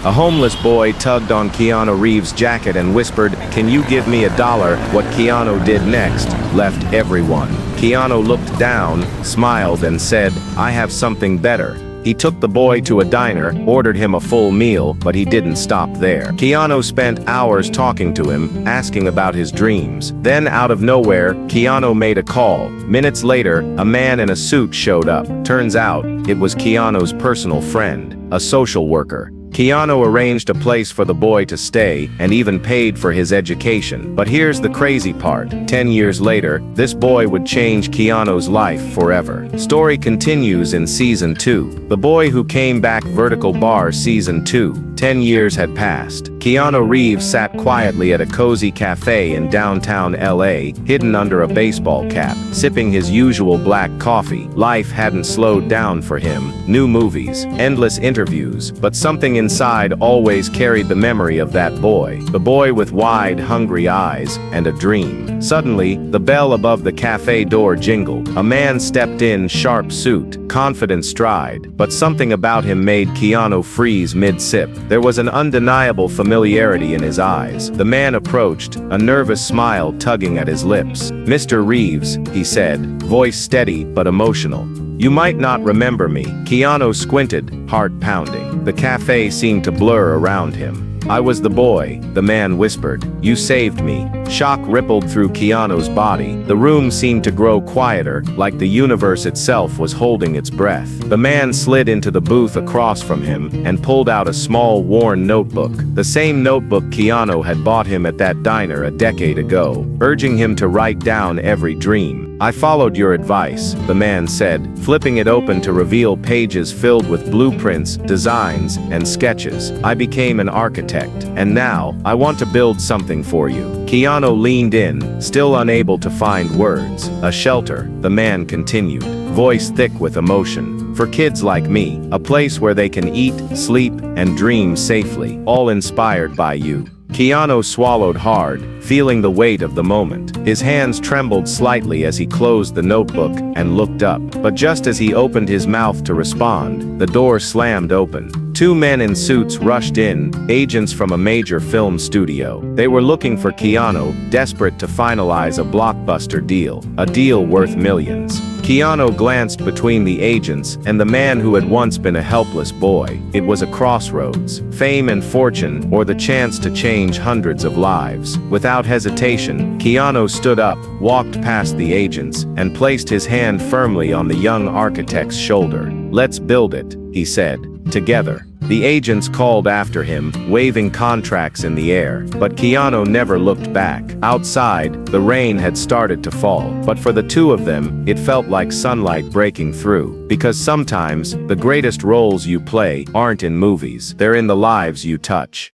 A homeless boy tugged on Keanu Reeves' jacket and whispered, "Can you give me $1?" What Keanu did next left everyone. Keanu looked down, smiled, and said, "I have something better." He took the boy to a diner, ordered him a full meal, but he didn't stop there. Keanu spent hours talking to him, asking about his dreams. Then, out of nowhere, Keanu made a call. Minutes later, a man in a suit showed up. Turns out, it was Keanu's personal friend, a social worker. Keanu arranged a place for the boy to stay and even paid for his education. But here's the crazy part. 10 years later, this boy would change Keanu's life forever. Story continues in Season 2. The Boy Who Came Back Vertical Bar Season 2. 10 years had passed. Keanu Reeves sat quietly at a cozy cafe in downtown LA, hidden under a baseball cap, sipping his usual black coffee. Life hadn't slowed down for him. New movies, endless interviews, but something inside always carried the memory of that boy. The boy with wide, hungry eyes and a dream. Suddenly, the bell above the cafe door jingled. A man stepped in, sharp suit, confident stride, but something about him made Keanu freeze mid-sip. There was an undeniable familiarity in his eyes. The man approached, a nervous smile tugging at his lips. "Mr. Reeves," he said, voice steady but emotional. "You might not remember me." Keanu squinted, heart pounding. The cafe seemed to blur around him. "I was the boy," the man whispered. "You saved me." Shock rippled through Keanu's body. The room seemed to grow quieter, like the universe itself was holding its breath. The man slid into the booth across from him and pulled out a small, worn notebook. The same notebook Keanu had bought him at that diner a decade ago, urging him to write down every dream. "I followed your advice," the man said, flipping it open to reveal pages filled with blueprints, designs, and sketches. "I became an architect, and now, I want to build something for you." Keanu leaned in, still unable to find words. "A shelter," the man continued, voice thick with emotion. "For kids like me, a place where they can eat, sleep, and dream safely, all inspired by you." Keanu swallowed hard, feeling the weight of the moment. His hands trembled slightly as he closed the notebook and looked up. But just as he opened his mouth to respond, the door slammed open. Two men in suits rushed in, agents from a major film studio. They were looking for Keanu, desperate to finalize a blockbuster deal, a deal worth millions. Keanu glanced between the agents and the man who had once been a helpless boy. It was a crossroads, fame and fortune, or the chance to change hundreds of lives. Without hesitation, Keanu stood up, walked past the agents, and placed his hand firmly on the young architect's shoulder. "Let's build it," he said, "together." The agents called after him, waving contracts in the air, but Keanu never looked back. Outside, the rain had started to fall, but for the two of them, it felt like sunlight breaking through. Because sometimes, the greatest roles you play aren't in movies, they're in the lives you touch.